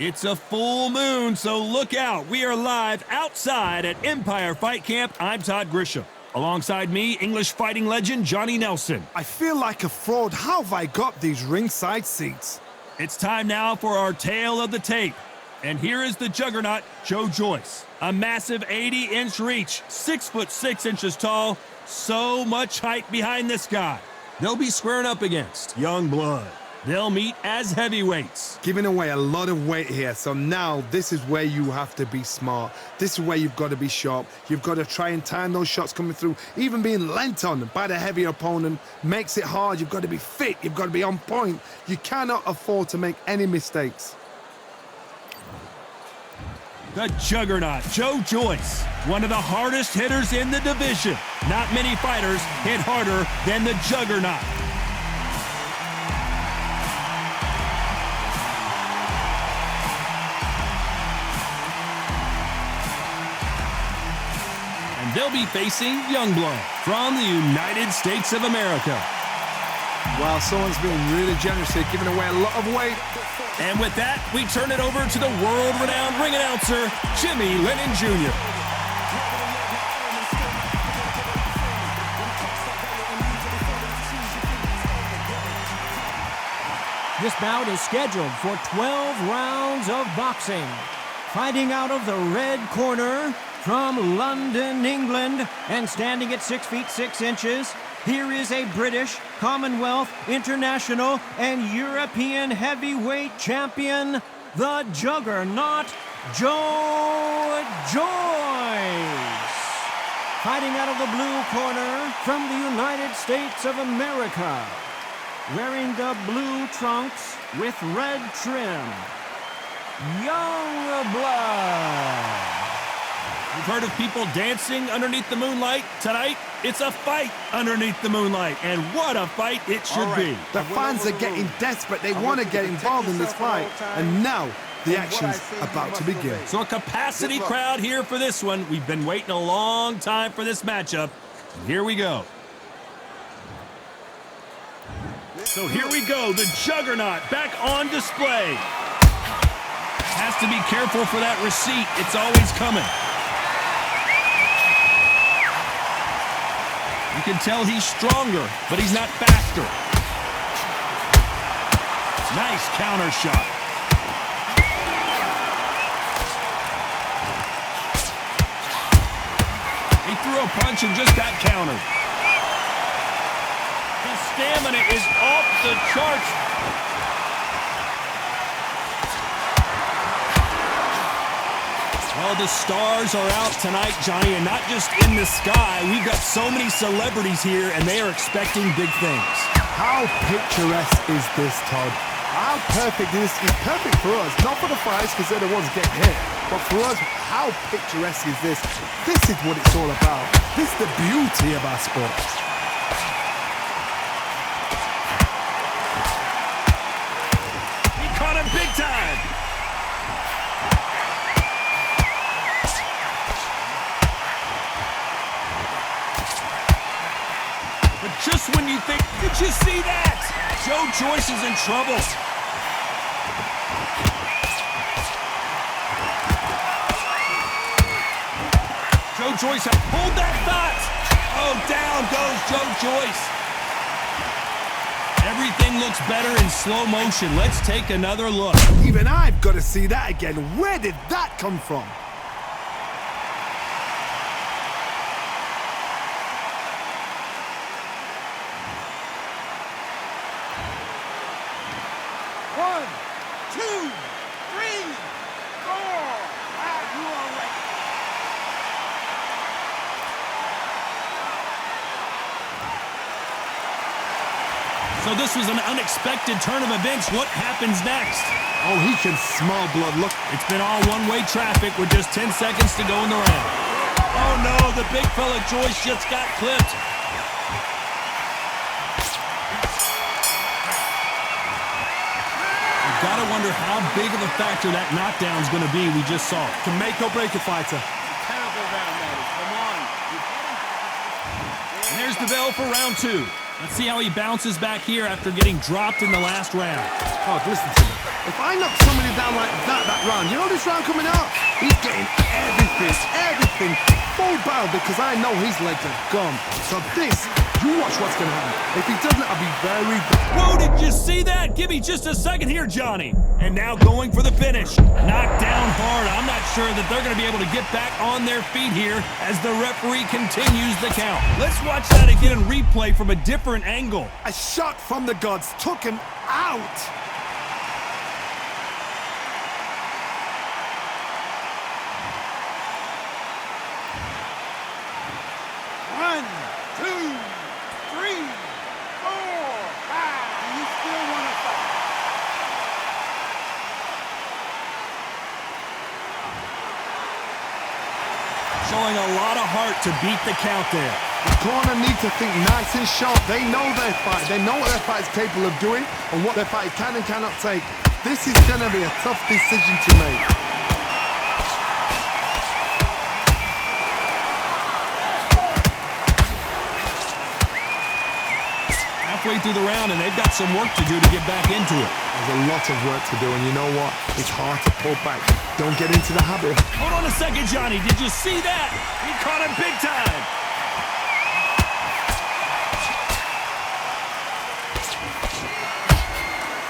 It's a full moon, so look out. We are live outside at Empire Fight Camp. I'm Todd Grisham. Alongside me, English fighting legend Johnny Nelson. I feel like a fraud. How have I got these ringside seats? It's time now for our tale of the tape. And here is the juggernaut, Joyce. A massive 80-inch reach, 6'6" tall. So much height behind this guy. They'll be squaring up against young blood. They'll meet as heavyweights. Giving away a lot of weight here, so now this is where you have to be smart. This is where you've got to be sharp. You've got to try and time those shots coming through. Even being lent on by the heavier opponent makes it hard. You've got to be fit. You've got to be on point. You cannot afford to make any mistakes. The juggernaut, Joyce, one of the hardest hitters in the division. Not many fighters hit harder than the juggernaut. And they'll be facing Youngblood from the United States of America. Wow, someone's being really generous here, giving away a lot of weight. And with that, we turn it over to the world-renowned ring announcer, Jimmy Lennon Jr. This bout is scheduled for 12 rounds of boxing. Fighting out of the red corner from London, England, and standing at 6 feet 6 inches, here is a British, Commonwealth, International, and European heavyweight champion, the juggernaut, Joyce. Fighting out of the blue corner from the United States of America, wearing the blue trunks with red trim, young blood. You've heard of people dancing underneath the moonlight? Tonight, it's a fight underneath the moonlight, and what a fight it should be. The fans are getting desperate. They want to get involved in this fight, and now the action's about to begin. So a capacity crowd here for this one. We've been waiting a long time for this matchup. Here we go. So here we go, the juggernaut back on display. Has to be careful for that receipt. It's always coming. You can tell he's stronger, but he's not faster. Nice counter shot. He threw a punch and just got countered. His stamina is off the charts. Well, the stars are out tonight, Johnny, and not just in the sky. We've got so many celebrities here, and they are expecting big things. How picturesque is this, Todd? How perfect is this? It's perfect for us, not for the fighters because they're the ones getting hit, but for us, how picturesque is this? This is what it's all about. This is the beauty of our sport. He caught him big time. But just when you think, did you see that? Joyce is in trouble. Joyce pulled that thought. Oh, down goes Joyce. Everything looks better in slow motion. Let's take another look. Even I've got to see that again. Where did that come from? One, two, three, four. You are ready. So this was an unexpected turn of events. What happens next? Oh, he can smell blood. Look. It's been all one-way traffic with just 10 seconds to go in the round. Oh no, the big fella Joyce just got clipped. You've got to wonder how big of a factor that knockdown is going to be we just saw. Can make or break a fighter. Terrible round, that is. Come on. And there's the bell for round two. Let's see how he bounces back here after getting dropped in the last round. Oh, listen to me. If I knock somebody down like that round, you know this round coming up? He's getting everything full barrel because I know his legs are gone. So this, you watch what's going to happen. If he doesn't, I'll be very... Whoa, did you see that? Give me just a second here, Johnny. And now going for the finish. Knocked down hard. I'm not sure that they're going to be able to get back on their feet here as the referee continues the count. Let's watch that again and replay from a different angle. A shot from the gods took him out. One, two, three, four, five. Do you still want to fight? Showing a lot of heart to beat the count there. The corner need to think nice and sharp. They know their fight. They know what their fight is capable of doing and what their fight can and cannot take. This is going to be a tough decision to make. Halfway through the round, and they've got some work to do to get back into it. There's a lot of work to do, and you know what? It's hard to pull back. Don't get into the habit. Hold on a second, Johnny. Did you see that? He caught him big time.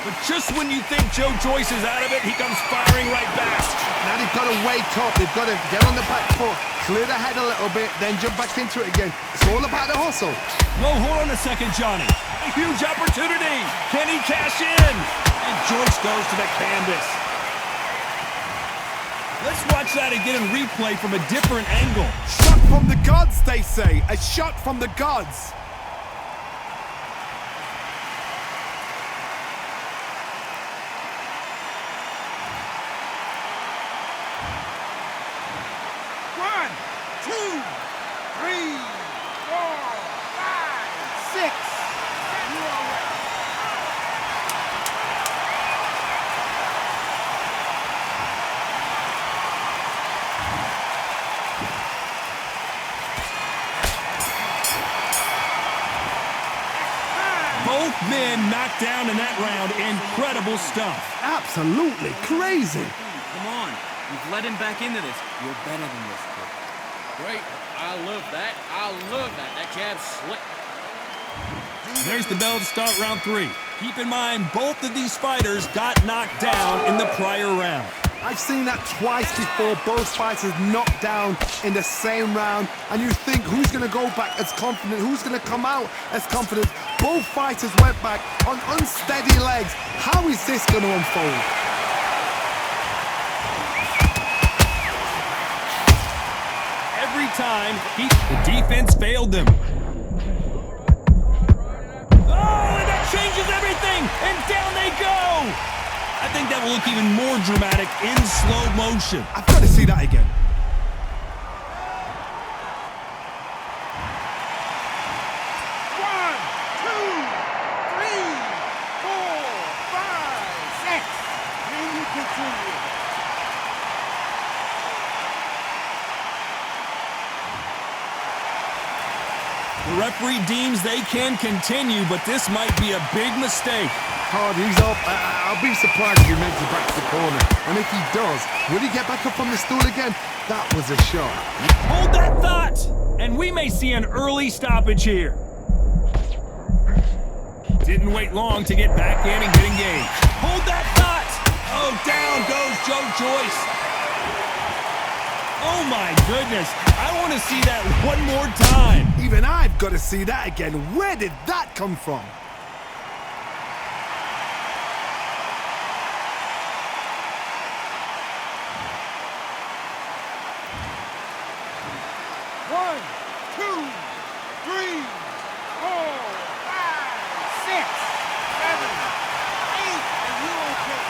But just when you think Joe Joyce is out of it, he comes firing right back. Now they've got to wake up. They've got to get on the back foot, clear the head a little bit, then jump back into it again. It's all about the hustle. Whoa, hold on a second, Johnny. A huge opportunity. Can he cash in? And Joyce goes to the canvas. Let's watch that again and replay from a different angle. Shot from the gods, they say. A shot from the gods. One, two, three, four, five, six. You are ready. Both men knocked down in that round. Incredible stuff. Absolutely crazy. Come on. You've led him back into this. You're better than this, kid. Great. I love that. I love that. That jab's slick. There's the bell to start round 3. Keep in mind, both of these fighters got knocked down in the prior round. I've seen that twice before, both fighters knocked down in the same round, and you think who's going to go back as confident, who's going to come out as confident. Both fighters went back on unsteady legs. How is this going to unfold? Every time, the defense failed them. Oh, and that changes everything, and down they go! I think that will look even more dramatic in slow motion. I've got to see that again. One, two, three, four, five, six. Can you continue? The referee deems they can continue, but this might be a big mistake. Hard, he's up. I'll be surprised if he makes it back to the corner. And if he does, will he get back up on the stool again? That was a shot. Hold that thought, and we may see an early stoppage here. Didn't wait long to get back in and get engaged. Hold that thought! Oh, down goes Joe Joyce. Oh my goodness, I want to see that one more time. Even I've got to see that again. Where did that come from? One, two, three, four, five, six, seven, eight. Are you okay?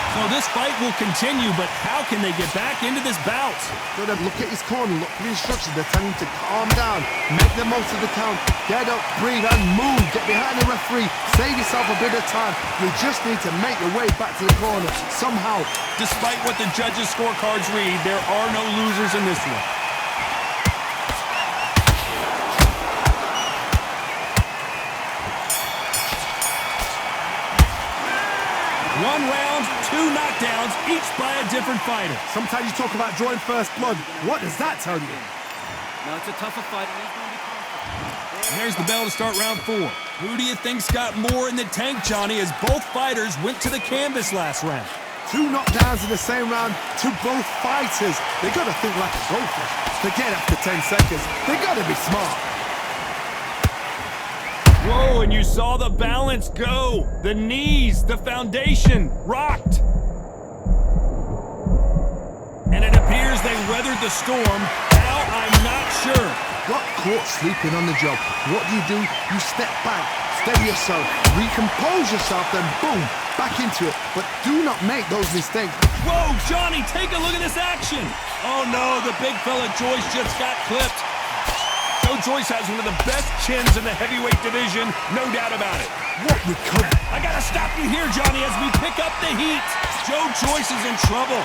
So this fight will continue, but how can they get back into this bout? Got to look at his corner, look for the instructions. They're telling him to calm down, make the most of the count, get up, breathe, and move. Get behind the referee, save yourself a bit of time. You just need to make your way back to the corner somehow. Despite what the judges' scorecards read, there are no losers in this one. 1 round, 2 knockdowns, each by a different fighter. Sometimes you talk about drawing first blood. What does that tell you? No, it's a tougher fight, and he's going to be confident. And there's the bell to start round 4. Who do you think's got more in the tank, Johnny, as both fighters went to the canvas last round? 2 knockdowns in the same round to both fighters. They gotta think like a goldfish. Forget after 10 seconds. They gotta be smart. Whoa, and you saw the balance go. The knees, the foundation, rocked. And it appears they weathered the storm. How, I'm not sure. Got caught sleeping on the job. What do? You step back, steady yourself, recompose yourself, then boom, back into it. But do not make those mistakes. Whoa, Johnny, take a look at this action. Oh no, the big fella Joyce just got clipped. Joe Joyce has one of the best chins in the heavyweight division, no doubt about it. What recovery? I gotta stop you here, Johnny, as we pick up the heat. Joe Joyce is in trouble.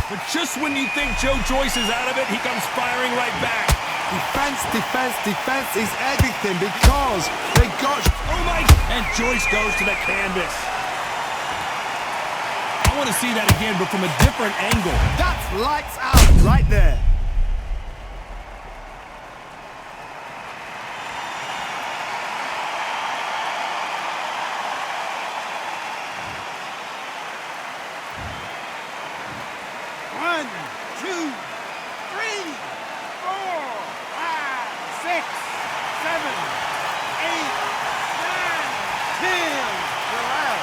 But just when you think Joe Joyce is out of it, he comes firing right back. Defense, defense, defense is everything because they got... Oh my... And Joyce goes to the canvas. I want to see that again, but from a different angle. That's lights out right there. One, two, three, 4, 5, 6, 7, 8, 9, 10. You're out.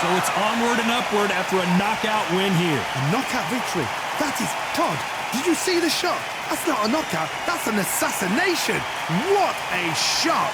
So it's onward and upward after a knockout win here. A knockout victory. That is God. Did you see the shot? That's not a knockout. That's an assassination. What a shot.